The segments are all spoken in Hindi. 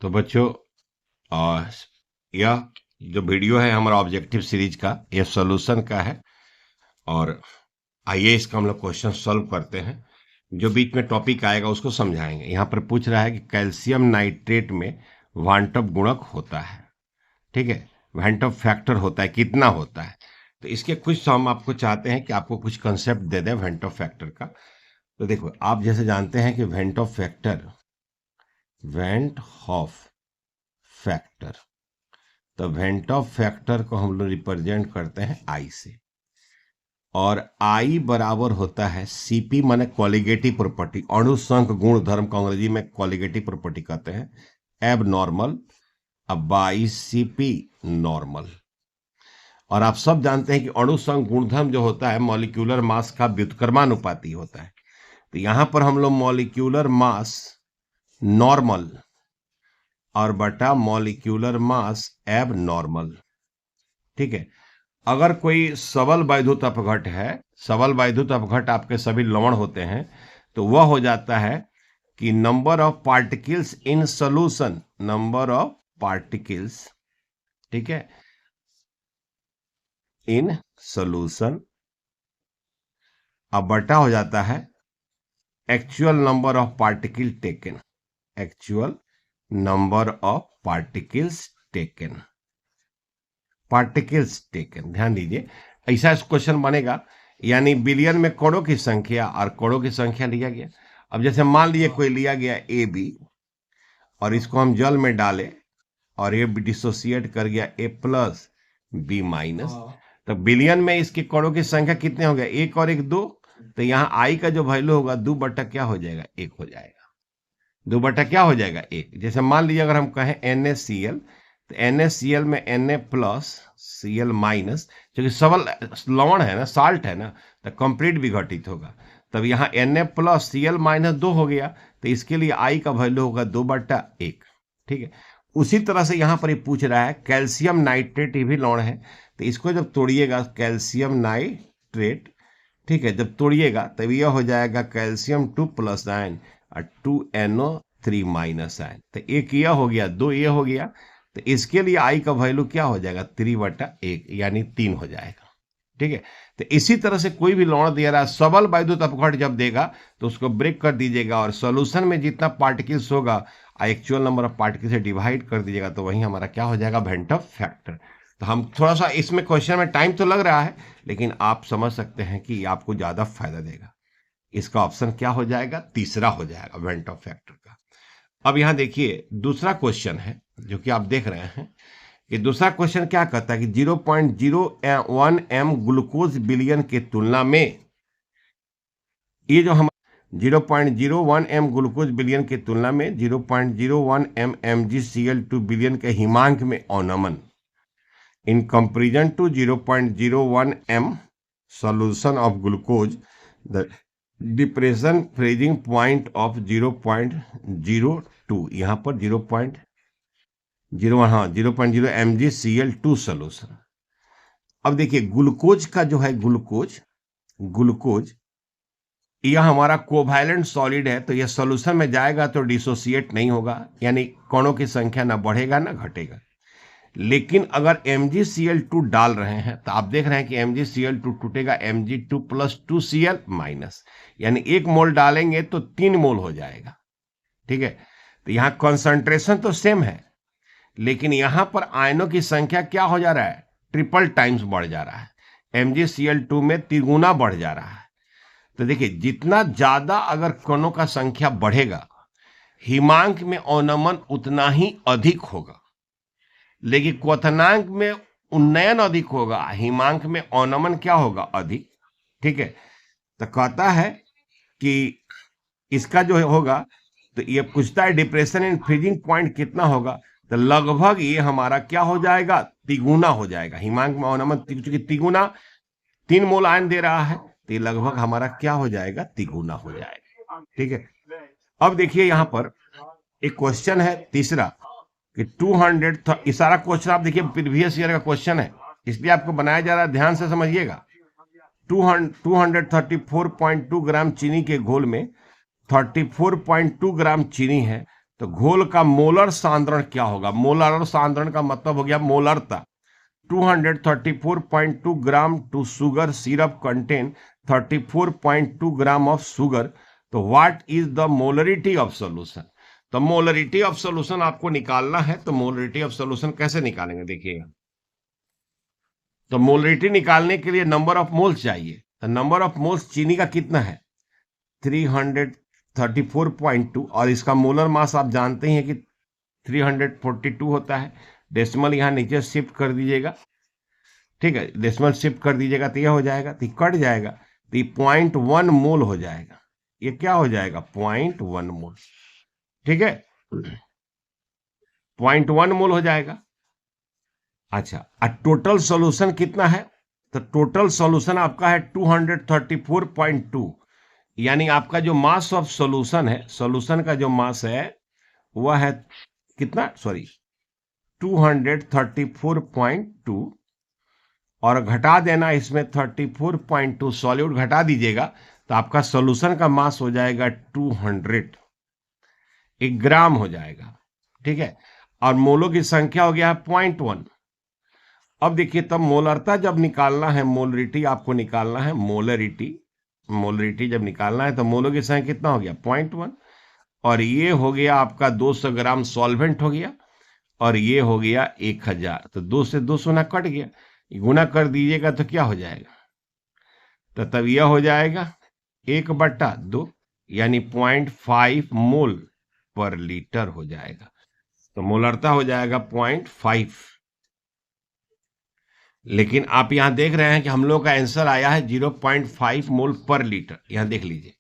तो बच्चों, यह जो वीडियो है हमारा ऑब्जेक्टिव सीरीज का, यह सॉल्यूशन का है। और आइए इसका हम लोग क्वेश्चन सॉल्व करते हैं। जो बीच में टॉपिक आएगा उसको समझाएंगे। यहाँ पर पूछ रहा है कि कैल्शियम नाइट्रेट में वांटअप गुणक होता है, ठीक है, वांटअप फैक्टर होता है, कितना होता है। तो इसके कुछ हम आपको चाहते हैं कि आपको कुछ कंसेप्ट दे दें वांटअप फैक्टर का। तो देखो, आप जैसे जानते हैं कि वांटअप फैक्टर, वेंट हॉफ फैक्टर, तो वेंट ऑफ फैक्टर को हम लोग रिप्रेजेंट करते हैं आई से। और आई बराबर होता है सीपी, माने क्वालिगेटिव प्रॉपर्टी, अणुसंख गुण धर्म को अंग्रेजी में क्वालिगेटिव प्रॉपर्टी कहते हैं, एब नॉर्मल, अब बाई सीपी नॉर्मल। और आप सब जानते हैं कि अणुसंख गुणधर्म जो होता है मॉलिक्यूलर मास का व्युत्क्रमानुपाती होता है। तो यहां पर हम लोग मॉलिक्यूलर मास नॉर्मल और बटा मॉलिक्यूलर मास एब नॉर्मल, ठीक है। अगर कोई सबल वैद्युत अपघट है, सबल वैद्युत अपघट आपके सभी लवण होते हैं, तो वह हो जाता है कि number of particles in solution, number of particles, ठीक है, इन सॉल्यूशन, अब बटा हो जाता है actual number of particle taken, actual number of particles taken, particles taken. ध्यान दीजिए, ऐसा क्वेश्चन बनेगा, यानी बिलियन में करोड़ों की संख्या और करोड़ों की संख्या लिया गया। अब जैसे मान लीजिए कोई लिया गया ए बी, और इसको हम जल में डाले और ये डिसोसिएट कर गया ए प्लस बी माइनस, तो बिलियन में इसके करोड़ों की संख्या कितने हो गए, एक और एक दो। तो यहाँ आई का जो वैल्यू होगा 2 बटा क्या हो जाएगा, 1 हो जाएगा। 2 बटा क्या हो जाएगा, 1। जैसे मान लीजिए अगर हम कहें NaCl, तो NaCl में Na प्लस Cl माइनस, क्योंकि सबल लवण है ना, साल्ट है ना, तो कंप्लीट विघटित होगा। तब यहाँ Na प्लस Cl माइनस 2 हो गया, तो इसके लिए आई का वैल्यू होगा 2/1, ठीक है। उसी तरह से यहाँ पर ये पूछ रहा है कैल्शियम नाइट्रेट, ये भी लवण है, तो इसको जब तोड़िएगा कैल्शियम नाइट्रेट, ठीक है, जब तोड़िएगा तब यह हो जाएगा कैल्शियम 2 प्लस आयन और 2NO3 माइनस आयन। तो एक यह हो गया, 2 ये हो गया, तो इसके लिए आई का वैल्यू क्या हो जाएगा, 3/1, यानी 3 हो जाएगा, ठीक है। तो इसी तरह से कोई भी लवण दिया रहा, सबल वैद्युत अपघट जब देगा तो उसको ब्रेक कर दीजिएगा और सॉल्यूशन में जितना पार्टिकल्स होगा एक्चुअल नंबर ऑफ पार्टिकल से डिवाइड कर दीजिएगा, तो वही हमारा क्या हो जाएगा, वेंटअप फैक्टर। तो हम थोड़ा सा इसमें क्वेश्चन में टाइम तो लग रहा है, लेकिन आप समझ सकते हैं कि आपको ज्यादा फायदा देगा। इसका ऑप्शन क्या हो जाएगा, तीसरा हो जाएगा वेंटअप फैक्टर का। अब यहां देखिए दूसरा क्वेश्चन है जो कि आप देख रहे हैं कि दूसरा क्वेश्चन क्या कहता है कि 0.01 m ग्लूकोज बिलियन के तुलना में, ये जो हम 0.01 m ग्लूकोज बिलियन के तुलना में 0.01 m MgCl2 बिलियन के हिमांक में अवनमन, in comparison to 0.01 m solution of glucose, the depression freezing point of 0.02, यहाँ पर 0.01, हाँ 0.0 MgCl2 सोल्यूशन। अब देखिए ग्लूकोज का जो है, ग्लूकोज यह हमारा कोवैलेंट सॉलिड है, तो यह सॉल्यूशन में जाएगा तो डिसोसिएट नहीं होगा, यानी कणों की संख्या ना बढ़ेगा ना घटेगा। लेकिन अगर MgCl2 डाल रहे हैं तो आप देख रहे हैं कि MgCl2 टूटेगा Mg2 प्लस 2Cl माइनस, यानी 1 मोल डालेंगे तो 3 मोल हो जाएगा, ठीक है। तो यहां कॉन्सेंट्रेशन तो सेम है, लेकिन यहां पर आयनों की संख्या क्या हो जा रहा है, ट्रिपल टाइम्स बढ़ जा रहा है, MgCl2 में 3 गुना बढ़ जा रहा है। तो देखिए जितना ज्यादा अगर कणों का संख्या बढ़ेगा, हिमांक में अवनमन उतना ही अधिक होगा, लेकिन क्वथनांक में उन्नयन अधिक होगा, हिमांक में अवनमन क्या होगा, अधिक, ठीक है। तो कहता है कि इसका जो होगा, तो ये पूछता है डिप्रेशन इन फ्रीजिंग पॉइंट कितना होगा, तो लगभग ये हमारा क्या हो जाएगा, तिगुना हो जाएगा। हिमांक में अवनमन चूंकि तिगुना 3 मोल आयन दे रहा है, तो ये लगभग हमारा क्या हो जाएगा, तिगुना हो जाएगा, ठीक है। अब देखिए यहां पर एक क्वेश्चन है तीसरा कि 200, इशारा क्वेश्चन आप देखिए प्रीवियस ईयर का क्वेश्चन है, इसलिए आपको बनाया जा रहा है, ध्यान से समझिएगा। 234.2 ग्राम चीनी के घोल में 34.2 ग्राम चीनी है, तो घोल का मोलर सांद्रण क्या होगा? मोलर सांद्रण का मतलब हो गया मोलरता। 234.2 gram to sugar syrup contain 34.2 gram of sugar. तो what is the molarity of solution? तो मोलरिटी ऑफ सोल्यूशन आपको निकालना है। तो मोलरिटी ऑफ सोल्यूशन कैसे निकालेंगे देखिएगा। तो मोलरिटी निकालने के लिए नंबर ऑफ मोल्स चाहिए। तो नंबर ऑफ मोल्स चीनी का कितना है? 334.2, और इसका मोलर मास आप जानते ही हैं कि 342 होता है। डेसिमल यहां नीचे शिफ्ट कर दीजिएगा, ठीक है, डेसिमल शिफ्ट कर दीजिएगा तो यह हो जाएगा, तो कट जाएगा, तो 0.1 मोल हो जाएगा। ये क्या हो जाएगा? 0.1 मोल, ठीक है, 0.1 मोल हो जाएगा। अच्छा, टोटल सॉल्यूशन कितना है? तो टोटल सॉल्यूशन आपका है 234.2, यानी आपका जो मास ऑफ सॉल्यूशन है, सॉल्यूशन का जो मास है वह है कितना? सॉरी, 234.2, और घटा देना इसमें 34.2, सॉल्यूट घटा दीजिएगा तो आपका सॉल्यूशन का मास हो जाएगा 200, 1 ग्राम हो जाएगा, ठीक है, और मोलों की संख्या हो गया है 0.1। अब देखिए, तब मोलरता जब निकालना है, मोलरिटी आपको निकालना है, मोलरिटी जब निकालना है तो मोलों की संख्या कितना हो गया? 0.1, और ये हो गया आपका 200 ग्राम सॉल्वेंट हो गया, और ये हो गया 1000। तो 2 से 200 ना कट गया, गुना कर दीजिएगा तो क्या हो जाएगा? तो तब यह हो जाएगा 1/2, यानी 0.5 मोल पर लीटर हो जाएगा। तो मोलरता हो जाएगा 0.5। लेकिन आप यहां देख रहे हैं कि हम लोग का आंसर आया है 0.5 मोल पर लीटर। यहां देख लीजिए,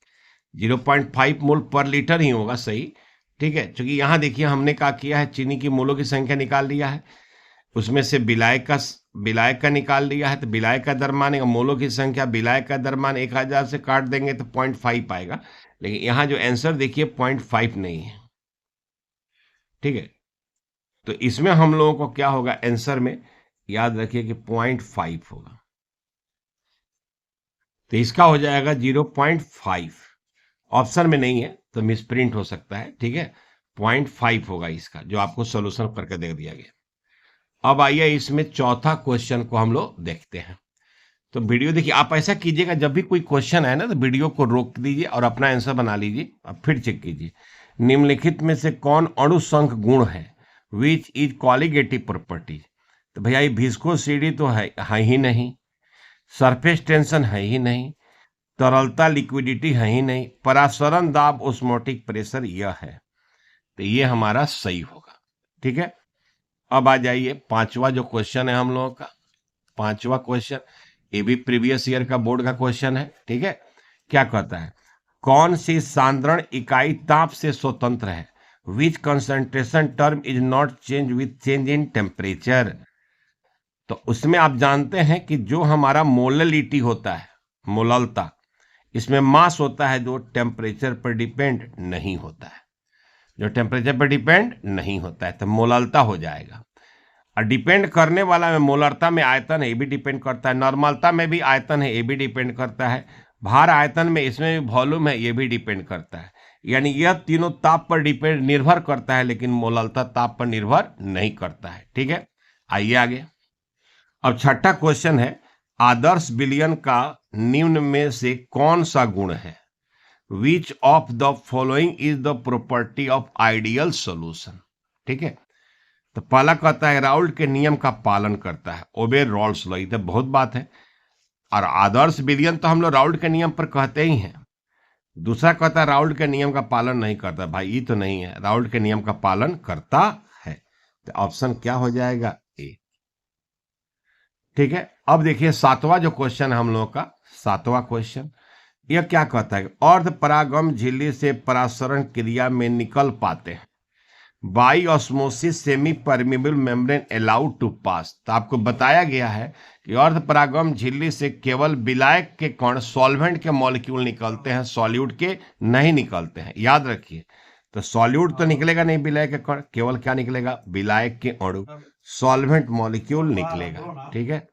0.5 मोल पर लीटर ही होगा सही, ठीक है, क्योंकि यहां देखिए हमने क्या किया है, चीनी की मोलों की संख्या निकाल लिया है, उसमें से विलायक का निकाल लिया है, तो विलायक का दरमान, मोलों की संख्या विलायक का दरमान 1000 से काट देंगे तो 0.5 आएगा। लेकिन यहां जो आंसर देखिए 0.5 नहीं है, ठीक है, तो इसमें हम लोगों को क्या होगा आंसर में, याद रखिए कि 0.5 होगा, तो इसका हो जाएगा 0.5। ऑप्शन में नहीं है तो मिसप्रिंट हो सकता है, ठीक है, 0.5 होगा इसका, जो आपको सोल्यूशन करके दे दिया गया। अब आइए इसमें चौथा क्वेश्चन को हम लोग देखते हैं। तो वीडियो देखिए, आप ऐसा कीजिएगा, जब भी कोई क्वेश्चन है ना तो वीडियो को रोक दीजिए और अपना आंसर बना लीजिए, अब फिर चेक कीजिए। निम्नलिखित में से कौन अणुसंख गुण है? Which is colligative property? तो भैया ये विस्कोसिटी तो है ही नहीं, सरफेस टेंशन है ही नहीं, तरलता लिक्विडिटी है ही नहीं, परासरण दाब ओस्मोटिक प्रेशर यह है, तो ये हमारा सही होगा, ठीक है। अब आ जाइए पांचवा जो क्वेश्चन है हम लोगों का, पांचवा क्वेश्चन, ये भी प्रीवियस ईयर का बोर्ड का क्वेश्चन है, ठीक है। क्या कहता है? कौन सी सांद्रण इकाई ताप से स्वतंत्र है? Which concentration term is not change with change in temperature? तो उसमें आप जानते हैं कि जो हमारा मोललिटी होता है, मोललता, इसमें मास होता है जो टेम्परेचर पर डिपेंड नहीं होता है, जो टेम्परेचर पर डिपेंड नहीं होता है, तो मोललता हो जाएगा। और डिपेंड करने वाला में मोलरता में आयतन है, ये भी डिपेंड करता है, नॉर्मलता में भी आयतन है, ये भी डिपेंड करता है, भार आयतन में इसमें भी वॉल्यूम है, ये भी डिपेंड करता है। यानी यह तीनों ताप पर डिपेंड निर्भर करता है, लेकिन मोललता ताप पर निर्भर नहीं करता है, ठीक है। आइए आगे। अब छठा क्वेश्चन है, आदर्श विलयन का निम्न में से कौन सा गुण है? Which of the following is the property of ideal solution? ठीक है, तो पहला कहता है राउल्ट के नियम का पालन करता है, ओबे रॉल्स लॉ, तो बहुत बात है। और आदर्श विलयन तो हम लोग राउल्ट के नियम पर कहते ही हैं। दूसरा कहता है राउल्ट के नियम का पालन नहीं करता, भाई ये तो नहीं है, राउल्ट के नियम का पालन करता है, तो ऑप्शन क्या हो जाएगा? ए, ठीक है। अब देखिए सातवां जो क्वेश्चन है हम लोगों का, सातवां क्वेश्चन, यह क्या कहता है? अर्ध परागम झिल्ली से परासरण क्रिया में निकल पाते हैं, by osmosis semi permeable membrane allowed to pass. तो आपको बताया गया है कि अर्ध परागम झिल्ली से केवल विलायक के कण, सॉल्वेंट के मॉलिक्यूल निकलते हैं, सॉल्यूट के नहीं निकलते हैं, याद रखिए। तो सॉल्यूट तो निकलेगा नहीं विलायक के कण, केवल क्या निकलेगा? विलायक के अणु, सॉल्वेंट मॉलिक्यूल निकलेगा, ठीक है।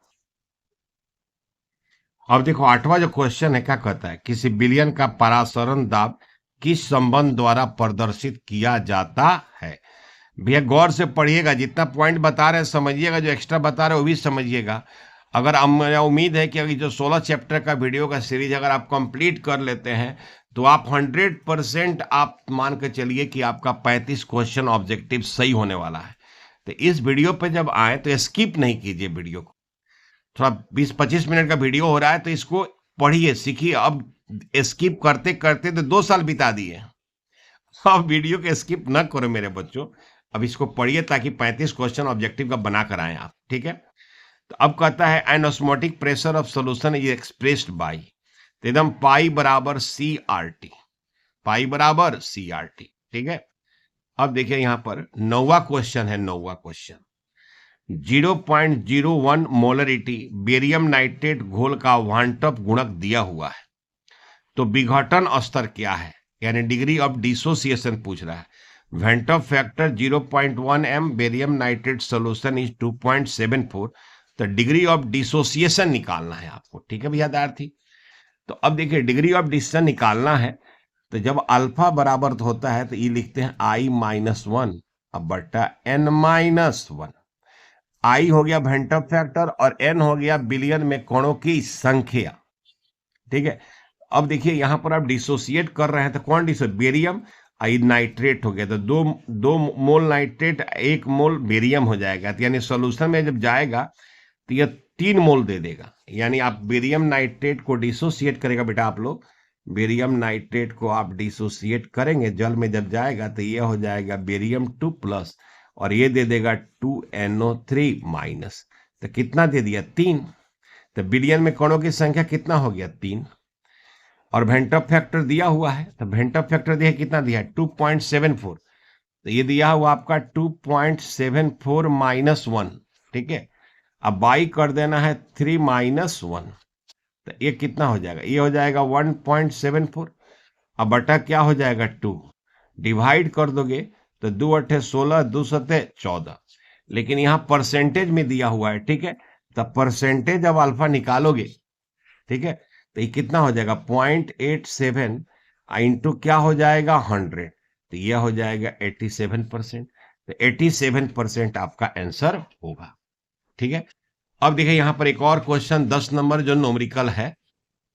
अब देखो आठवां जो क्वेश्चन है क्या कहता है? किसी विलयन का परासरण दाब किस संबंध द्वारा प्रदर्शित किया जाता है? भैया गौर से पढ़िएगा, जितना पॉइंट बता रहे हैं समझिएगा, जो एक्स्ट्रा बता रहे हैं वो भी समझिएगा। अगर मेरा उम्मीद है कि अभी जो 16 चैप्टर का वीडियो का सीरीज अगर आप कंप्लीट कर लेते हैं तो आप 100% आप मान के चलिए कि आपका 35 क्वेश्चन ऑब्जेक्टिव सही होने वाला है। तो इस वीडियो पे जब आए तो स्किप नहीं कीजिए वीडियो को। थोड़ा 20-25 मिनट का वीडियो हो रहा है तो इसको पढ़िए, सीखिए। अब स्किप करते करते तो 2 साल बिता दिए। अब वीडियो को स्किप न करो मेरे बच्चों, अब इसको पढ़िए ताकि 35 क्वेश्चन ऑब्जेक्टिव का बना कर आए आप, ठीक है। तो अब कहता है an osmotic pressure of solution is expressed by, तो एकदम पाई बराबर सी आर टी, पाई बराबर सी आर टी, ठीक है। अब देखिए यहां पर 9वां क्वेश्चन है, 9वां क्वेश्चन 0.01 मोलरिटी बेरियम नाइट्रेट घोल का वांटअप गुणक दिया हुआ है, तो विघटन स्तर क्या है, यानी डिग्री ऑफ डिसोसिएशन पूछ रहा है। Van't Hoff factor 0.1 m, barium nitrate solution is 2.74, तो डिग्री ऑफ डिसोसिएशन निकालना है आपको, ठीक है विद्यार्थी। तो अब देखिए डिग्री ऑफ डिसोसिएशन निकालना है, तो जब अल्फा बराबर होता है तो ये लिखते हैं I-1 अब बट्टा N-1। I हो गया वेंटअप फैक्टर और N हो गया बिलियन में कणों की संख्या, ठीक है। अब देखिए यहां पर आप डिसोसिएट कर रहे हैं तो कौन बेरियम नाइट्रेट हो गया, तो दो मोल नाइट्रेट 1 मोल बेरियम हो जाएगा, तो यानी सोल्यूशन में जब जाएगा तो यह 3 मोल दे देगा। यानी आप बेरियम नाइट्रेट को डिसोसिएट करेगा बेटा, आप लोग बेरियम नाइट्रेट को आप डिसोसिएट करेंगे जल में जब जाएगा तो यह हो जाएगा बेरियम 2+ और ये दे देगा 2NO3-, तो कितना दे दिया 3, तो बिलियन में कणों की संख्या कितना हो गया 3, और वेंटअप फैक्टर दिया हुआ है, तो वेंटअप फैक्टर दिया कितना दिया 2.74, तो ये दिया हुआ आपका 2.74-1, ठीक है। अब बाई कर देना है 3-1, तो ये कितना हो जाएगा, ये हो जाएगा 1.74, अब बटा क्या हो जाएगा 2, डिवाइड कर दोगे तो 2×8 = 16, 2×7 = 14, लेकिन यहाँ परसेंटेज में दिया हुआ है, ठीक है। तो परसेंटेज अब अल्फा निकालोगे, ठीक है, तो ये कितना हो जाएगा 0.87 इंटू क्या हो जाएगा 100, तो यह हो जाएगा 87%, तो 87% आपका आंसर होगा, ठीक है। अब देखिए यहां पर एक और क्वेश्चन 10 नंबर जो न्यूमेरिकल है,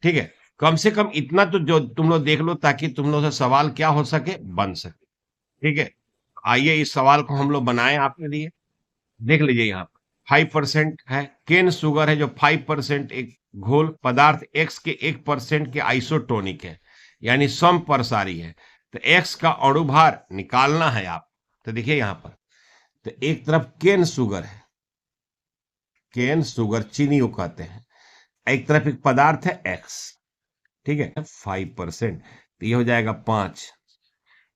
ठीक है। कम से कम इतना तो जो तुम लोग देख लो ताकि तुम लोग से सवाल क्या हो सके, बन सके, ठीक है। आइए इस सवाल को हम लोग बनाएं आपके लिए। देख लीजिए यहाँ पर 5% है केन शुगर है, जो 5% एक घोल पदार्थ X के 1% के आइसोटोनिक है, यानी समप्रसारी है, तो X का अणुभार निकालना है आप। तो देखिए यहाँ पर तो एक तरफ केन शुगर है, केन शुगर चीनी को कहते हैं, एक तरफ एक पदार्थ है X, ठीक है 5%, तो ये हो जाएगा 5,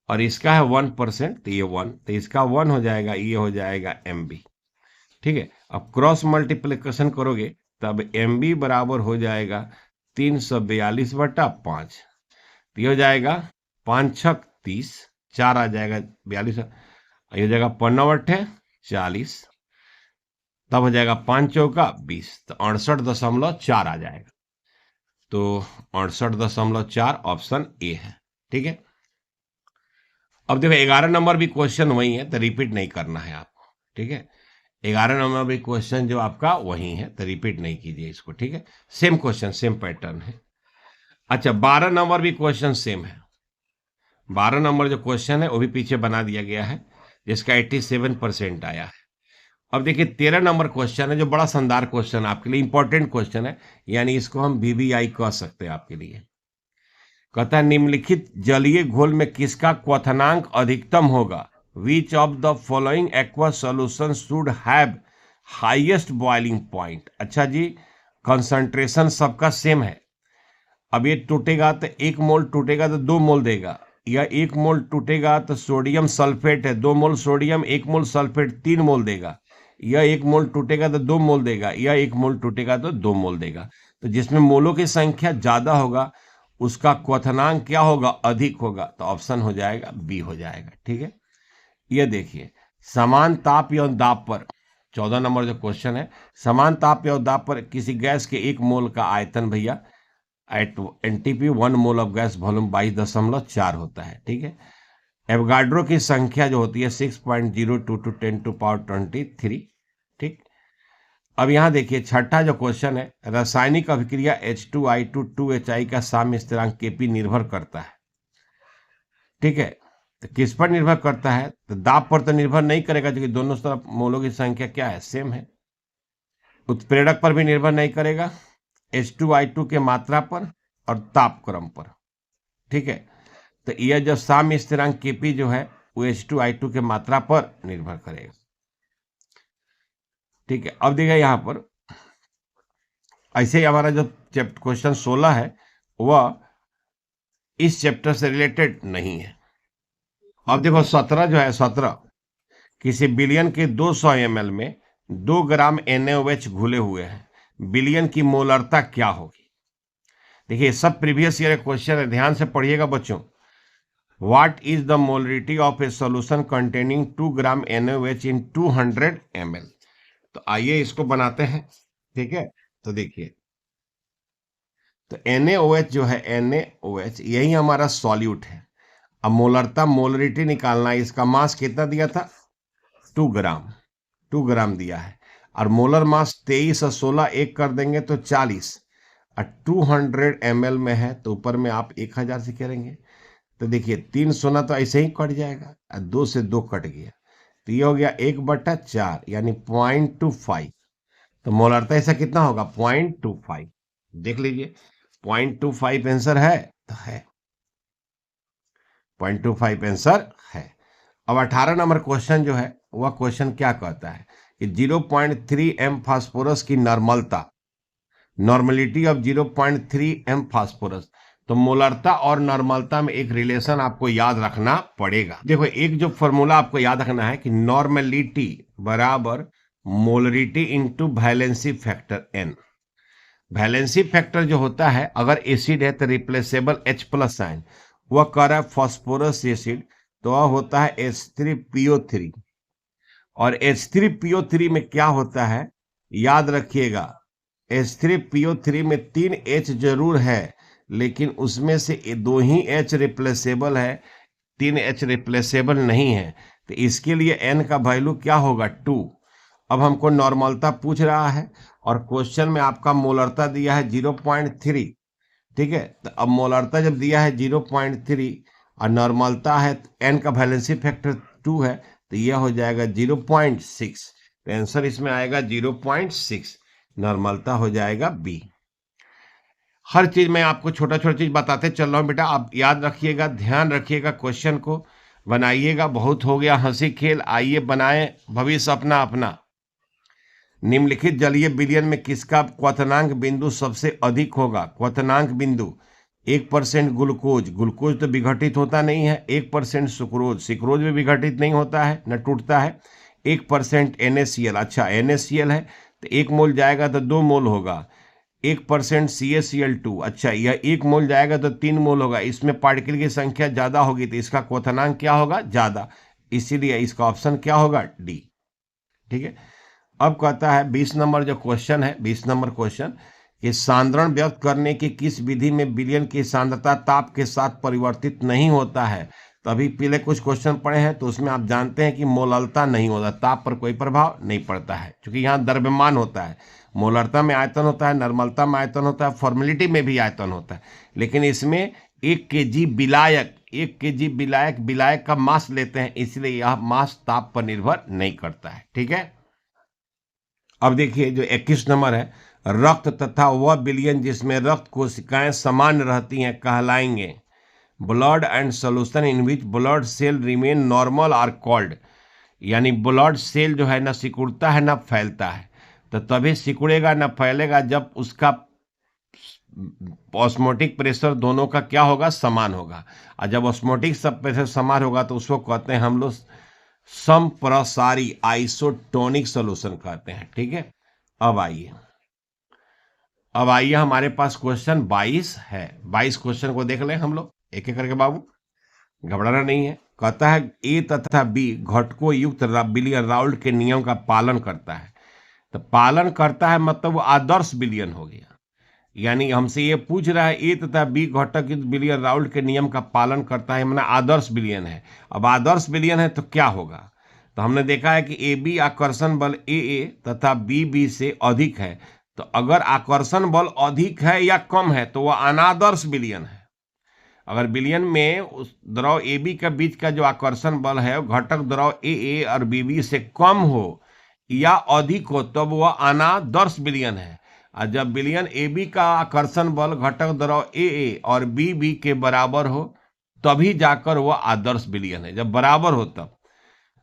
और इसका है 1%, तो ये 1, तो इसका 1 हो जाएगा, ये हो जाएगा MB, ठीक है। अब क्रॉस मल्टीप्लिकेशन करोगे तब MB बराबर हो जाएगा 342/5, तो ये हो जाएगा 5×6 = 30, 4 आ जाएगा 42, ये हो जाएगा 5×9 = 40, तब हो जाएगा 5×4 = 20, तो 68.4 आ जाएगा, तो 68.4 ऑप्शन ए है, ठीक है। अब देखो 11 नंबर भी क्वेश्चन वही है, तो रिपीट नहीं करना है आपको, ठीक है। 11 नंबर भी क्वेश्चन जो आपका वही है, तो रिपीट नहीं कीजिए इसको, ठीक है। सेम क्वेश्चन सेम पैटर्न है। अच्छा 12 नंबर भी क्वेश्चन सेम है, 12 नंबर जो क्वेश्चन है वो भी पीछे बना दिया गया है, जिसका 87% आया है। अब देखिए 13 नंबर क्वेश्चन है जो बड़ा शानदार क्वेश्चन आपके लिए, इंपॉर्टेंट क्वेश्चन है, यानी इसको हम VVI कह सकते हैं आपके लिए। कहता है निम्नलिखित जलीय घोल में किसका क्वथनांक अधिकतम होगा, which of the following aqua solution should have highest boiling point. अच्छा जी कंसंट्रेशन सबका सेम है, अब ये टूटेगा तो 1 मोल टूटेगा तो 2 मोल देगा, या 1 मोल टूटेगा तो सोडियम सल्फेट है 2 मोल सोडियम, 1 मोल सल्फेट 3 मोल देगा, या 1 मोल टूटेगा तो 2 मोल देगा, या 1 मोल टूटेगा तो 2 मोल देगा। तो जिसमें मोलों की संख्या ज्यादा होगा उसका क्वथनांक क्या होगा, अधिक होगा, तो ऑप्शन हो जाएगा बी हो जाएगा, ठीक है। ये देखिए समान ताप एवं दाब पर 14 नंबर जो क्वेश्चन है, समान ताप एवं दाब पर किसी गैस के 1 मोल का आयतन भैया at NTP 1 mole of gas volume 22.4 होता है। ठीक है, एवोगाड्रो की संख्या जो होती है 6.02 टू 10 टू पावर 23। ठीक, अब यहां देखिए छठा जो क्वेश्चन है, रासायनिक अभिक्रिया H2I2 2HI का साम्य स्थिरांक Kp निर्भर करता है। ठीक है, तो किस पर निर्भर करता है? तो दाब पर तो निर्भर नहीं करेगा, क्योंकि दोनों तरफ मोलों की संख्या क्या है, सेम है। उत्प्रेरक पर भी निर्भर नहीं करेगा, H2I2 के मात्रा पर और तापक्रम पर। ठीक है, तो यह जो साम्य स्थिरांक Kp जो है वो H2I2 के मात्रा पर निर्भर करेगा। ठीक है, अब देखिए यहां पर ऐसे ही हमारा जो क्वेश्चन 16 है वह इस चैप्टर से रिलेटेड नहीं है। अब देखो 17 जो है, 17 किसी बिलियन के 200 ml में 2 ग्राम NaOH घुले हुए हैं, बिलियन की मोलरता क्या होगी? देखिए सब प्रीवियस ईयर क्वेश्चन है, ध्यान से पढ़िएगा बच्चों। What is the molarity of A solution containing 2 gram NaOH in 200 ml? तो आइए इसको बनाते हैं। ठीक है, तो देखिए, तो NaOH जो है, NaOH यही हमारा सॉल्यूट है। अब मोलरता मोलरिटी निकालना है। इसका मास कितना दिया था? 2 ग्राम, 2 ग्राम दिया है, और मोलर मास 23 और 16 एक कर देंगे तो 40, और 200 ml में है तो ऊपर में आप 1000 से करेंगे। तो देखिए 3 सोना तो ऐसे ही कट जाएगा, और 2 से 2 कट गया, तो ये हो गया 1/4 यानी 0.25। तो मोलरता ऐसा कितना होगा? 0.25। देख लीजिए 0.25 आंसर है, तो है 0.25 आंसर है। अब 18 नंबर क्वेश्चन जो है वह क्वेश्चन क्या कहता है कि 0.3 m फास्फोरस की नॉर्मलता, नॉर्मलिटी ऑफ 0.3 m फास्फोरस। तो मोलरता और नॉर्मलता में एक रिलेशन आपको याद रखना पड़ेगा। देखो एक जो फॉर्मूला आपको याद रखना है कि नॉर्मलिटी बराबर molarity into valency factor n। Valency factor जो होता है, अगर एसिड है तो रिप्लेसेबल H+ साइन, वह कर रहा है फॉस्फोरस एसिड, तो वह होता है H3PO3। और H3PO3 में क्या होता है याद रखिएगा, H3PO3 में 3 H जरूर है, लेकिन उसमें से 2 ही H रिप्लेसेबल है, 3 H रिप्लेसेबल नहीं है। तो इसके लिए N का वैल्यू क्या होगा? 2। अब हमको नॉर्मलता पूछ रहा है और क्वेश्चन में आपका मोलरता दिया है 0.3। ठीक है, तो अब मोलरता जब दिया है 0.3 और नॉर्मलता है, N का वैलेंसी फैक्टर 2 है, तो यह हो जाएगा 0.6। तो आंसर इसमें आएगा 0.6, नॉर्मलता हो जाएगा बी। हर चीज मैं आपको छोटा छोटा चीज बताते चल रहा हूं बेटा, आप याद रखिएगा, ध्यान रखिएगा, क्वेश्चन को बनाइएगा। बहुत हो गया हंसी खेल, आइए बनाएं भविष्य अपना अपना। निम्नलिखित जलीय विलयन में किसका क्वथनांक बिंदु सबसे अधिक होगा? क्वथनांक बिंदु 1% ग्लूकोज, ग्लूकोज तो विघटित होता नहीं है। 1% सुक्रोज, सुक्रोज भी विघटित नहीं होता है, न टूटता है। 1% NaCl, अच्छा NaCl है तो 1 मोल जाएगा तो 2 मोल होगा। 1% CaCl2, अच्छा यह 1 मोल जाएगा तो 3 मोल होगा। इसमें पार्टिकल की संख्या ज्यादा होगी तो इसका क्वथनांक क्या होगा? ज्यादा, इसीलिए इसका ऑप्शन क्या होगा? डी। ठीक है, अब कहता है 20 नंबर जो क्वेश्चन है, 20 नंबर क्वेश्चन कि सांद्रण व्यक्त करने की किस विधि में विलयन की सांद्रता ताप के साथ परिवर्तित नहीं होता है? तो अभी पहले कुछ क्वेश्चन पढ़े हैं तो उसमें आप जानते हैं कि मोलरता नहीं होता, ताप पर कोई प्रभाव नहीं पड़ता है, क्योंकि यहाँ द्रव्यमान होता है। मोलरता में आयतन होता है, नॉर्मलता में आयतन होता है, फॉर्मेलिटी में भी आयतन होता है, लेकिन इसमें 1 kg विलायक, 1 kg विलायक का मास लेते हैं, इसलिए यह मास ताप पर निर्भर नहीं करता है। ठीक है, अब देखिए जो 21 नंबर है, रक्त तथा वह विलयन जिसमें रक्त कोशिकाएं समान रहती हैं कहलाएंगे। Blood and solution in which blood cell remain normal are called. यानी ब्लड सेल जो है ना सिकुड़ता है ना फैलता है, तो तभी सिकुड़ेगा ना फैलेगा जब उसका ऑस्मोटिक प्रेशर दोनों का क्या होगा? समान होगा। और जब ऑस्मोटिक सब प्रेशर समान होगा तो उसको कहते हैं हम लोग समप्रसारी, आइसोटोनिक सॉल्यूशन कहते हैं। ठीक है, अब आइए हमारे पास क्वेश्चन 22 है। 22 क्वेश्चन को देख लें हम लोग एक एक करके बाबू, घबराना नहीं है। कहता है ए तथा बी घटकों युक्त विलयन राउल्ट के नियम का पालन करता है। तो पालन करता है मतलब वो आदर्श विलयन हो गया। यानी हमसे ये पूछ रहा है ए तथा बी घटक बिलियन राउल्ट के नियम का पालन करता है, माना आदर्श बिलियन है। अब आदर्श बिलियन है तो क्या होगा, तो हमने देखा है कि ए बी आकर्षण बल ए तथा बी बी से अधिक है। तो अगर आकर्षण बल अधिक है या कम है तो वह अनादर्श बिलियन है। अगर बिलियन में उस द्रव ए बी के बीच का जो आकर्षण बल है वो घटक द्रव ए और बी बी से कम हो या अधिक हो तब वह अनादर्श बिलियन है। और जब बिलियन ए बी का आकर्षण बल घटक द्रव ए और बी बी के बराबर हो तभी जाकर वह आदर्श बिलियन है, जब बराबर हो तब।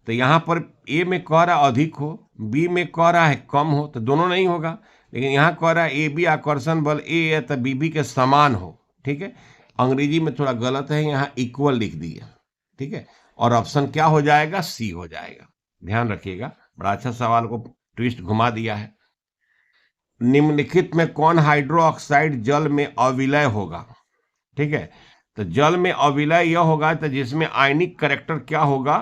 तो यहाँ पर ए में कह रहा अधिक हो, बी में कह रहा है कम हो, तो दोनों नहीं होगा। लेकिन यहाँ कह रहा है ए बी आकर्षण बल ए है तो बी बी के समान हो। ठीक है, अंग्रेजी में थोड़ा गलत है, यहाँ इक्वल लिख दिया। ठीक है, और ऑप्शन क्या हो जाएगा, सी हो जाएगा। ध्यान रखिएगा, बड़ा अच्छा सवाल को ट्विस्ट घुमा दिया है। निम्नलिखित में कौन हाइड्रोक्साइड जल में अविलय होगा। ठीक है, तो जल में अविलय यह होगा तो जिसमें आयनिक कैरेक्टर क्या होगा,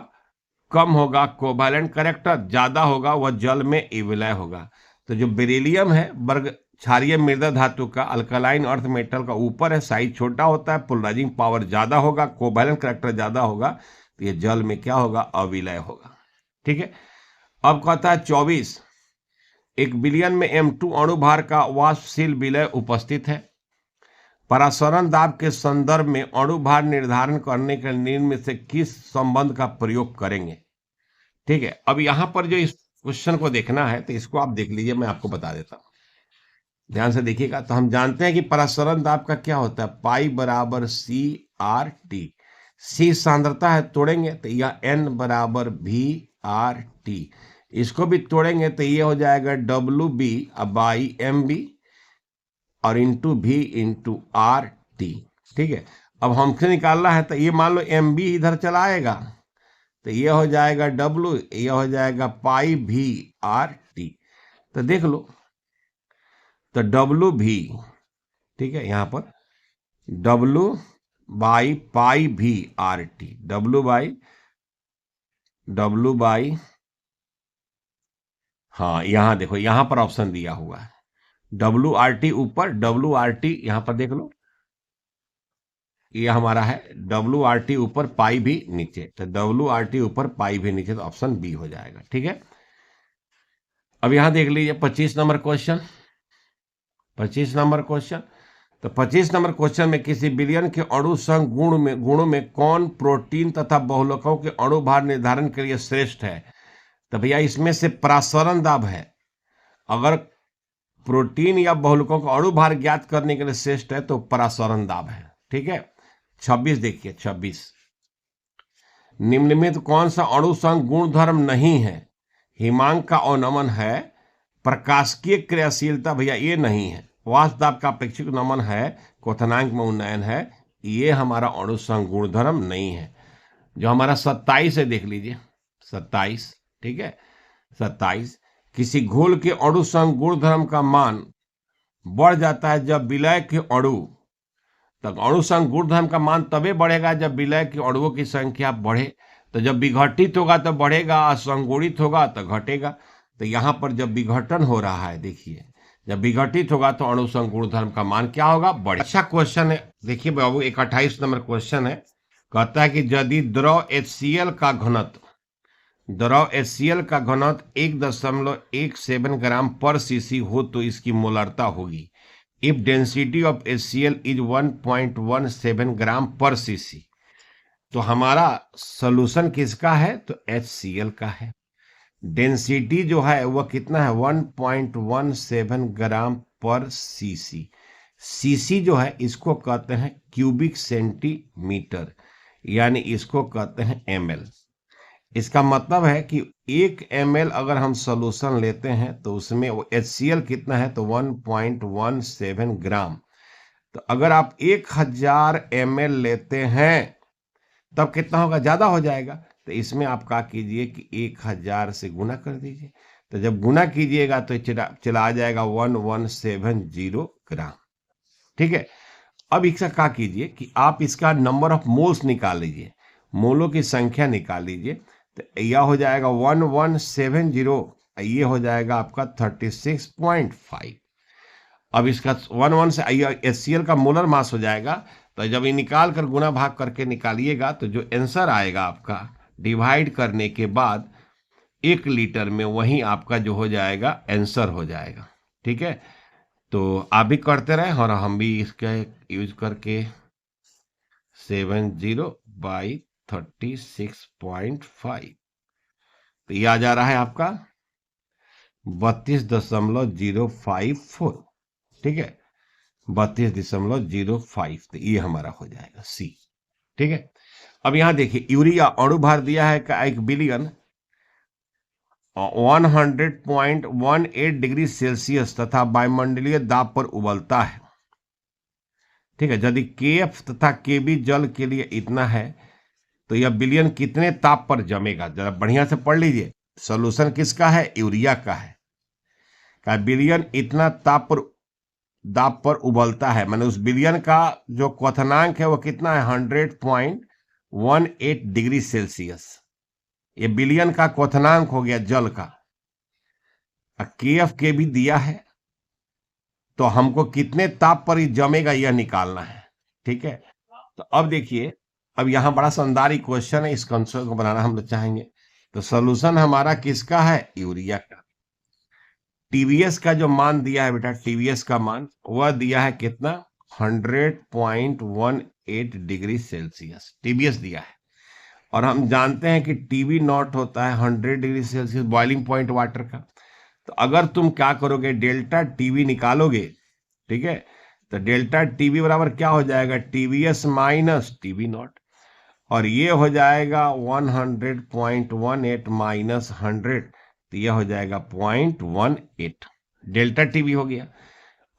कम होगा, कोवैलेंट कैरेक्टर ज्यादा होगा, वह जल में अविलय होगा। तो जो बेरिलियम है वर्ग क्षारीय मृदा धातु का अल्कलाइन अर्थ मेटल का ऊपर है, साइज छोटा होता है, पोलराइजिंग पावर ज्यादा होगा, कोवैलेंट कैरेक्टर ज्यादा होगा, तो ये जल में क्या होगा, अविलय होगा। ठीक है, अब कहता है 24, एक बिलियन में M2 अणुभार का वाष्पशील विलय उपस्थित है। परासरण दाब के संदर्भ में अणुभार निर्धारण करने के निम्न में से किस संबंध का प्रयोग करेंगे। ठीक है, अब यहां पर जो इस क्वेश्चन को देखना है तो इसको आप देख लीजिए, मैं आपको बता देता हूं, ध्यान से देखिएगा। तो हम जानते हैं कि परासरण दाब का क्या होता है, पाई बराबर सी आर टी। सी सांद्रता है, तोड़ेंगे तो यह एन बराबर भी आर टी। इसको भी तोड़ेंगे तो ये हो जाएगा W B by M B और इंटू भी इंटू आर टी। ठीक है, अब हमसे निकालना है तो ये मान लो एम बी इधर चला आएगा तो ये हो जाएगा डब्ल्यू, ये हो जाएगा पाई भी आर टी। तो देख लो, तो डब्ल्यू भी, ठीक है, यहां पर डब्ल्यू बाई पाई भी आर टी, डब्ल्यू बाई, हाँ यहां देखो, यहां पर ऑप्शन दिया हुआ है डब्ल्यू आर टी ऊपर, डब्ल्यू आर टी यहां पर देख लो, ये हमारा है डब्ल्यू आर टी ऊपर, पाई भी नीचे, तो डब्ल्यू आर टी ऊपर पाई भी नीचे, तो ऑप्शन बी हो जाएगा। ठीक है, अब यहां देख लीजिए 25 नंबर क्वेश्चन। 25 नंबर क्वेश्चन, तो 25 नंबर क्वेश्चन में किसी बिलियन के अणु संग गुणों में कौन प्रोटीन तथा बहुलकों के अणु भार निर्धारण के लिए श्रेष्ठ है। तो भैया इसमें से परासरण दाब है, अगर प्रोटीन या बहुलकों का अणु भार ज्ञात करने के लिए श्रेष्ठ है तो परासरण दाब है। ठीक है, 26 देखिए, 26, निम्नलिखित कौन सा अणु संग गुणधर्म नहीं है। हिमांक का अवनमन है, प्रकाशिकीय क्रियाशीलता भैया ये नहीं है, वाष्प दाब का अपेक्षित नमन है, क्वथनांक में उन्नयन है, ये हमारा अणु संग गुणधर्म नहीं है। जो हमारा 27 है देख लीजिए, 27, ठीक है, 27, किसी घोल के अणु संग गुणधर्म का मान बढ़ जाता है जब विलय के अणु, तब अणु संग गुणधर्म का मान तभी बढ़ेगा जब विलय के अणुओं की संख्या बढ़े। तो जब विघटित होगा तो बढ़ेगा, असंगुणित होगा तो घटेगा। तो यहां पर जब विघटन हो रहा है, देखिए जब विघटित होगा तो अणु संग गुणधर्म का मान क्या होगा, बढ़े। अच्छा क्वेश्चन है, देखिए बाबू, एक 28 नंबर क्वेश्चन है, कहता है कि यदि द्रव HCl का घनत्व, द्रव HCl का घनत्व 1.17 ग्राम पर सीसी हो तो इसकी मोलरता होगी। If density of HCl is 1.17 ग्राम पर सीसी, तो हमारा सोल्यूशन किसका है, तो HCl का है। डेंसिटी जो है वह कितना है, 1.17 ग्राम पर सीसी। सीसी जो है इसको कहते हैं क्यूबिक सेंटीमीटर, यानी इसको कहते हैं ml। इसका मतलब है कि 1 ml अगर हम सोल्यूशन लेते हैं तो उसमें HCl कितना है, तो 1.17 ग्राम। तो अगर आप 1000 ml लेते हैं तब कितना होगा, ज्यादा हो जाएगा। तो इसमें आप क्या कीजिए कि 1000 से गुना कर दीजिए, तो जब गुना कीजिएगा तो चला आ जाएगा 1170 ग्राम। ठीक है, अब इसका क्या कीजिए कि आप इसका नंबर ऑफ मोल्स निकाल लीजिए, मोलों की संख्या निकाल लीजिए। तो यह हो जाएगा 1170, ये हो जाएगा आपका 36.5। अब इसका 1 से HCl का मोलर मास हो जाएगा, तो जब ये निकाल कर गुना भाग करके निकालिएगा तो जो आंसर आएगा आपका डिवाइड करने के बाद 1 लीटर में, वही आपका जो हो जाएगा आंसर हो जाएगा। ठीक है, तो आप भी करते रहे और हम भी इसका यूज करके 70/36.5, तो ये आ जा रहा है आपका 32.054। ठीक है, 32.054, तो ये हमारा हो जाएगा सी। ठीक है, अब यहां देखिए यूरिया अणु भार दिया है का 1 बिलियन 100.18 डिग्री सेल्सियस तथा वायुमंडलीय दाब पर उबलता है। ठीक है, यदि KF तथा KB जल के लिए इतना है तो यह बिलियन कितने ताप पर जमेगा? जरा बढ़िया से पढ़ लीजिए। सॉल्यूशन किसका है? यूरिया का है। का बिलियन इतना दाब पर उबलता है, माने उस बिलियन का जो क्वथनांक है वो कितना है? 100.18 डिग्री सेल्सियस। ये बिलियन का क्वथनांक हो गया जल का। KF के भी दिया है, तो हमको कितने ताप पर ही जमेगा यह निकालना है। ठीक है, तो अब देखिए, अब यहां बड़ा शानदार क्वेश्चन है, इस कंसेप्ट को बनाना हम लोग चाहेंगे। तो सॉल्यूशन हमारा किसका है? यूरिया का। TVS का जो मान दिया है बेटा, TVS का मान वह दिया है कितना? 100.18 डिग्री सेल्सियस TVS दिया है। और हम जानते हैं कि TV नॉट होता है 100 degree Celsius boiling point water का। तो अगर तुम क्या करोगे, डेल्टा TV निकालोगे, ठीक है, तो डेल्टा TV बराबर क्या हो जाएगा? TVS माइनस TV नॉट, और ये हो जाएगा 100.18 माइनस 100, तो यह हो जाएगा 0.18। डेल्टा TV हो गया।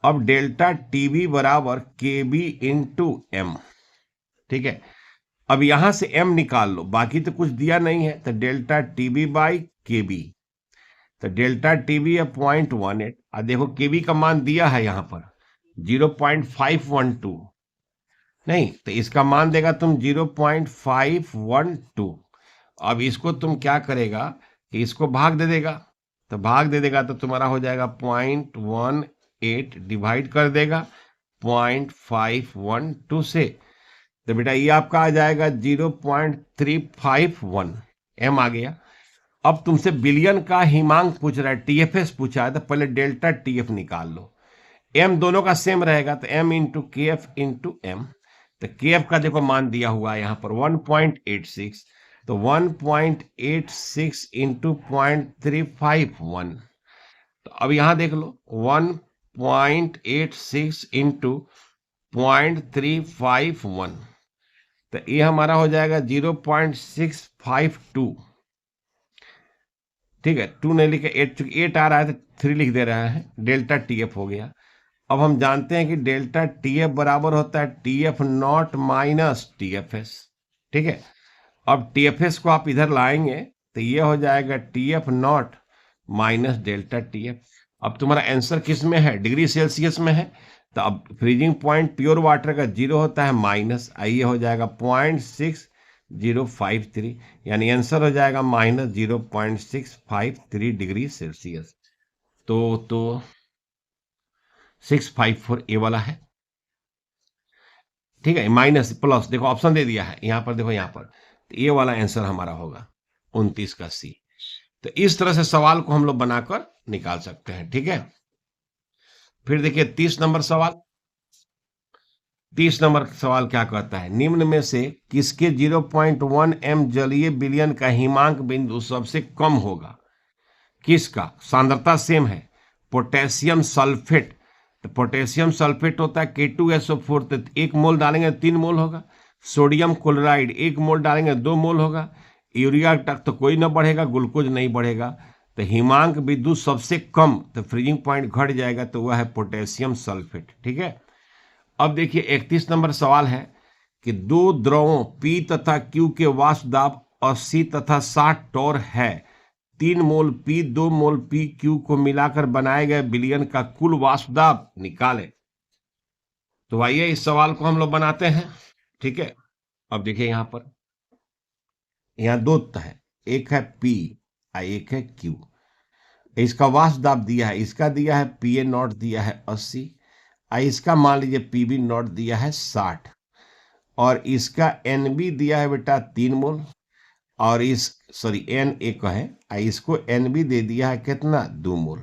अब डेल्टा TV बराबर KB इंटू M। ठीक है, अब यहां से M निकाल लो, बाकी तो कुछ दिया नहीं है, तो डेल्टा TV बाई KB, तो डेल्टा TV है 0.18, और देखो KB का मान दिया है यहां पर 0.512, नहीं तो इसका मान देगा तुम 0.512। अब इसको तुम क्या करेगा कि इसको भाग दे देगा, तो भाग दे देगा तो तुम्हारा हो जाएगा 0.18, डिवाइड कर देगा 0.512 से, तो बेटा ये आपका आ जाएगा 0.351 M आ गया। अब तुमसे बिलियन का हिमांक पूछ रहा है, TFS पूछा है, तो पहले डेल्टा TF निकाल लो। M दोनों का सेम रहेगा, तो M into KF into M, तो KF का देखो मान दिया हुआ है यहां पर 1.86, तो 1.86 इंटू 0.351, तो अब यहां देख लो 1.86 इंटू 0.351, तो ये हमारा हो जाएगा 0.652। ठीक है, 2 नहीं लिखे, 8, चूंकि 8 आ रहा है तो 3 लिख दे रहा है, डेल्टा TF हो गया। अब हम जानते हैं कि डेल्टा TF बराबर होता है TF नॉट माइनस TFS। ठीक है, अब TFS को आप इधर लाएंगे तो ये हो जाएगा TF not minus delta TF। अब तुम्हारा आंसर किस में है? डिग्री सेल्सियस में है, तो अब फ्रीजिंग पॉइंट प्योर वाटर का 0 होता है माइनस, आइए हो जाएगा 0.6053, यानी आंसर हो जाएगा माइनस 0.653 डिग्री सेल्सियस। तो 654 ए वाला है। ठीक है, माइनस प्लस देखो ऑप्शन दे दिया है यहां पर, देखो यहां पर, तो ये वाला आंसर हमारा होगा 29 का C। तो इस तरह से सवाल को हम लोग बनाकर निकाल सकते हैं। ठीक है, फिर देखिए 30 नंबर सवाल। 30 नंबर सवाल क्या कहता है? निम्न में से किसके 0.1 M जलीय विलयन का हिमांक बिंदु सबसे कम होगा? किसका? सांद्रता सेम है, पोटेशियम सल्फेट, तो पोटेशियम सल्फेट होता है K2SO4, तो 1 मोल डालेंगे 3 मोल होगा। सोडियम क्लोराइड 1 मोल डालेंगे 2 मोल होगा। यूरिया तक तो कोई ना बढ़ेगा, ग्लूकोज नहीं बढ़ेगा, तो हिमांक बिंदु सबसे कम, तो फ्रीजिंग पॉइंट घट जाएगा, तो वह है पोटेशियम सल्फेट। ठीक है, अब देखिए 31 नंबर सवाल है कि दो द्रवों P तथा Q के वाष्प दाब 80 तथा 60 टोर है। 3 मोल P 2 मोल PQ को मिलाकर बनाए गए विलयन का कुल वाष्प दाब निकालें। तो आइए इस सवाल को हम लोग बनाते हैं। ठीक है, अब देखिए यहां पर, यहां दो है, एक है P और एक है Q। इसका वाष्प दाब दिया है, इसका दिया है PA नॉट दिया है 80, इसका मान लीजिए पीबी नॉट दिया है 60 और इसका एनबी दिया है बेटा 3 मोल और एन ए कहें, इसको एनबी दे दिया है कितना 2 मोल।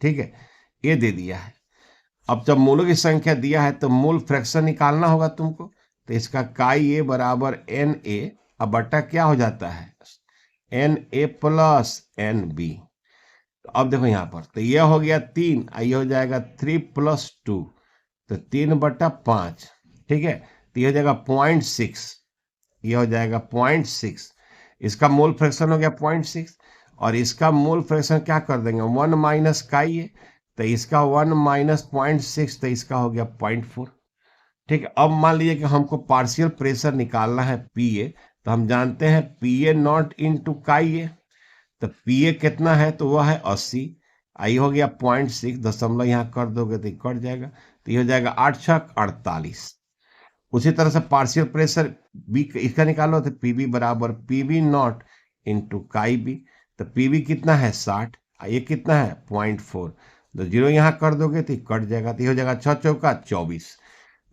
ठीक है, ये दे दिया है। अब जब मोलों की संख्या दिया है तो मोल फ्रैक्शन निकालना होगा तुमको, तो इसका काई ए बराबर एन ए, अब बटा क्या हो जाता है N A plus N B. तो अब देखो यहाँ पर, तो यह हो गया 3, ये हो जाएगा 3 + 2, तो 3/5। ठीक है, तो यह हो जाएगा 0.6, यह हो जाएगा 0.6। इसका मोल फ्रैक्शन हो गया 0.6 और इसका मोल फ्रैक्शन क्या कर देंगे 1 माइनस काई है, तो इसका 1 माइनस 0.6, तो इसका हो गया 0.4। ठीक है, अब मान लीजिए कि हमको पार्शियल प्रेशर निकालना है पी ए, तो हम जानते हैं पी ए नॉट इंटू काई ए, तो पी ए कितना है तो वह है 80, आई हो गया 0.6, दशमलव यहाँ कर दोगे तो कट जाएगा, तो ये हो जाएगा 8 × 6 = 48। उसी तरह से पार्शियल प्रेशर बी इसका निकालो, तो पीबी बराबर पीबी नॉट इंटू काई बी, तो पीबी कितना है 60, ये कितना है 0.4, तो 0 यहाँ कर दोगे तो कट जाएगा, तो ये हो जाएगा 6 × 4 = 24।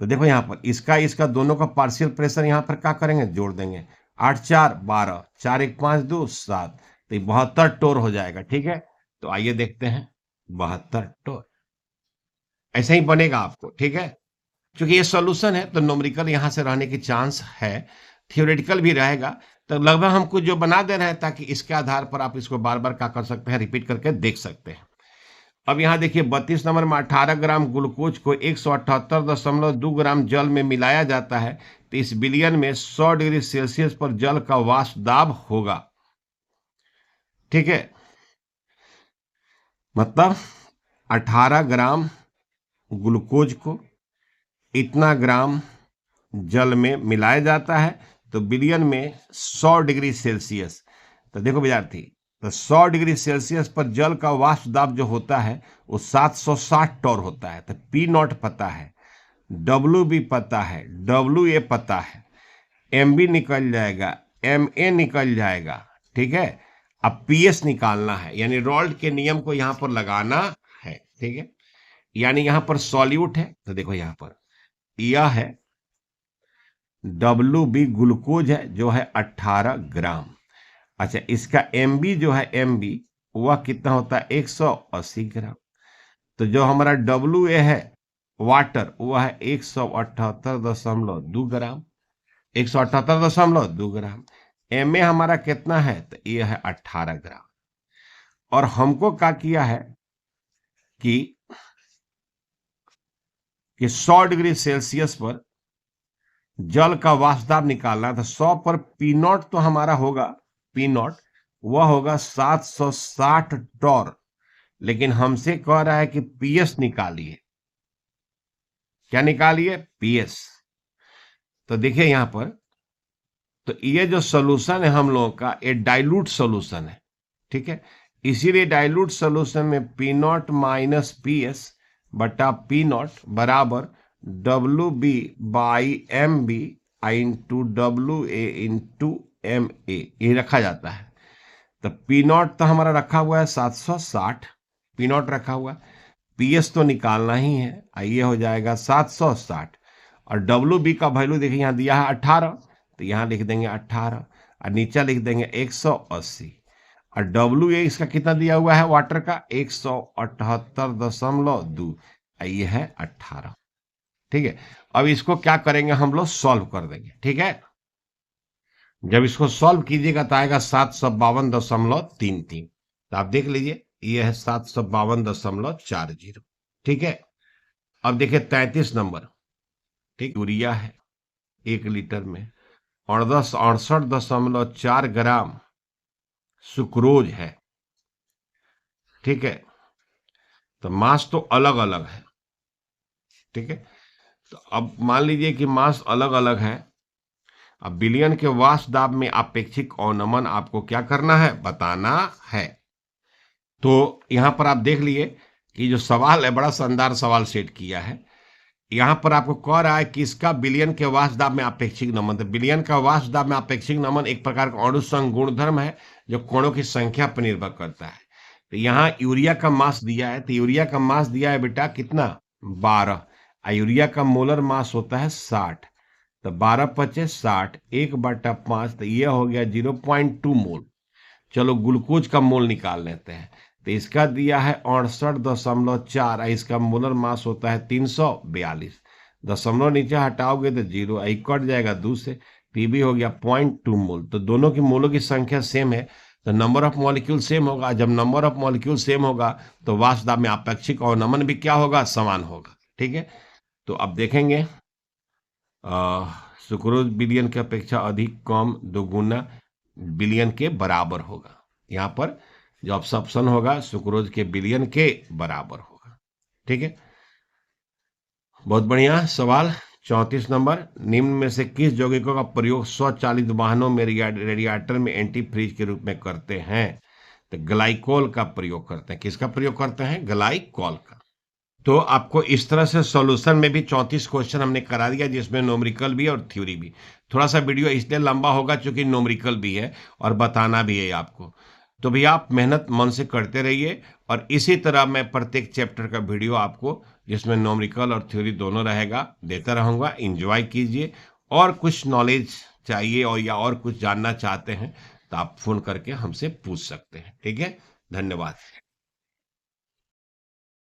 तो देखो यहाँ पर इसका दोनों का पार्शियल प्रेशर यहाँ पर क्या करेंगे जोड़ देंगे, 8 × 4 = 12, 4 × 1 = 5, 2 = 7, तो 72 टोर हो जाएगा। ठीक है, तो आइए देखते हैं 72 टोर ऐसा ही बनेगा आपको। ठीक है, क्योंकि ये सॉल्यूशन है तो न्यूमेरिकल यहां से रहने की चांस है, थियोरेटिकल भी रहेगा, तो लगभग हम कुछ जो बना दे रहे हैं ताकि इसके आधार पर आप इसको बार बार क्या कर सकते हैं रिपीट करके देख सकते हैं। अब यहाँ देखिए 32 नंबर में 18 ग्राम ग्लूकोज को 178.2 ग्राम जल में मिलाया जाता है, तो इस विलयन में 100 डिग्री सेल्सियस पर जल का वाष्प दाब होगा। ठीक है, मतलब 18 ग्राम ग्लूकोज को इतना ग्राम जल में मिलाया जाता है, तो विलयन में 100 डिग्री सेल्सियस, तो देखो विद्यार्थी, तो 100 डिग्री सेल्सियस पर जल का वाष्प दाब जो होता है वो 760 टोर होता है। तो पी नॉट पता है, डब्ल्यू बी पता है, डब्ल्यू ए पता है, एम बी निकल जाएगा, एम ए निकल जाएगा। ठीक है, अब पी एस निकालना है, यानी रॉल्ट के नियम को यहां पर लगाना है। ठीक है, यानी यहां पर सॉल्यूट है, तो देखो यहां पर यह है डब्ल्यू बी ग्लूकोज है जो है 18 ग्राम। अच्छा, इसका एम बी जो है एम बी वह कितना होता है 180 ग्राम। तो जो हमारा डब्ल्यू ए है वाटर वह है 178.2 ग्राम, 178.2 ग्राम। एम ए हमारा कितना है तो ये है 18 ग्राम। और हमको क्या किया है कि 100 डिग्री सेल्सियस पर जल का वाष्प दाब निकालना था। 100 पर पी नॉट तो हमारा होगा, पी नॉट वह होगा 760 टोर, लेकिन हमसे कह रहा है कि पीएस निकालिए। क्या निकालिए? पीएस। तो देखिए यहां पर, तो ये जो सोल्यूशन है हम लोगों का ये डाइल्यूट सोल्यूशन है। ठीक है, इसीलिए डाइल्यूट सोल्यूशन में P nought minus P S बटा पी नॉट बराबर W B by M B into W A into M A, ये रखा जाता है। तो पी नॉट तो हमारा रखा हुआ है 760, पी नॉट रखा हुआ है, पी एस तो निकालना ही है, ये हो जाएगा 760। और डब्ल्यू बी का वैल्यू देखिए यहाँ दिया है 18, तो यहाँ लिख देंगे 18 और नीचे लिख देंगे 180। और डब्ल्यू ए इसका कितना दिया हुआ है वाटर का 178.2, ये है 18। ठीक है, अब इसको क्या करेंगे हम लोग सॉल्व कर देंगे। ठीक है, जब इसको सॉल्व कीजिएगा तो आएगा 752.33। तो आप देख लीजिए ये है 752.40। ठीक है, अब देखिए 33 नंबर, ठीक, यूरिया है 1 लीटर में 68.4 ग्राम सुक्रोज है। ठीक है, तो मास तो अलग अलग है। ठीक है, तो अब मान लीजिए कि मास अलग अलग है। अब विलयन के वाष्प दाब में अपेक्षिक अवनमन आपको क्या करना है बताना है। तो यहां पर आप देख लिए कि जो सवाल है बड़ा शानदार सवाल सेट किया है। यहां पर आपको कह रहा है कि इसका विलयन के वाष्प दाब में अपेक्षिक नमन, तो विलयन का वाष्प दाब में अपेक्षिक नमन एक प्रकार का अणुसंग गुणधर्म है जो कोणों की संख्या पर निर्भर करता है। तो यहाँ यूरिया का मास दिया है, तो यूरिया का मास दिया है बेटा कितना 12। यूरिया का मोलर मास होता है 60, तो 12 पचे 60, 1/5, तो ये हो गया 0.2 मोल। चलो ग्लूकोज का मोल निकाल लेते हैं। तो इसका दिया है 68.4, इसका मोलर मास होता है 342। दशमलव नीचे हटाओगे तो 0, कट जाएगा 2 से, पीबी हो गया 0.2 मोल। तो दोनों की मोलों की संख्या सेम है, तो नंबर ऑफ मॉलिक्यूल सेम होगा। जब नंबर ऑफ मॉलिक्यूल सेम होगा तो वास्तव में अपेक्षिक अवनमन भी क्या होगा, समान होगा। ठीक है, तो अब देखेंगे सुक्रोज बिलियन की अपेक्षा अधिक, कम, दोगुना, बिलियन के बराबर होगा। यहाँ पर जो ऑप्शन होगा सुक्रोज के बिलियन के बराबर होगा। ठीक है, बहुत बढ़िया सवाल। 34 नंबर, निम्न में से किस यौगिकों का प्रयोग स्वचालित वाहनों में रेडिएटर में एंटी फ्रीज के रूप में करते हैं? तो ग्लाइकोल का प्रयोग करते हैं। किसका प्रयोग करते हैं? ग्लाइकोल का। तो आपको इस तरह से सॉल्यूशन में भी 34 क्वेश्चन हमने करा दिया, जिसमें न्यूमेरिकल भी और थ्योरी भी। थोड़ा सा वीडियो इसलिए लंबा होगा क्योंकि न्यूमेरिकल भी है और बताना भी है आपको। तो भैया आप मेहनत मन से करते रहिए, और इसी तरह मैं प्रत्येक चैप्टर का वीडियो आपको, जिसमें न्यूमेरिकल और थ्योरी दोनों रहेगा, देता रहूँगा। एंजॉय कीजिए। और कुछ नॉलेज चाहिए और या और कुछ जानना चाहते हैं तो आप फोन करके हमसे पूछ सकते हैं। ठीक है, धन्यवाद।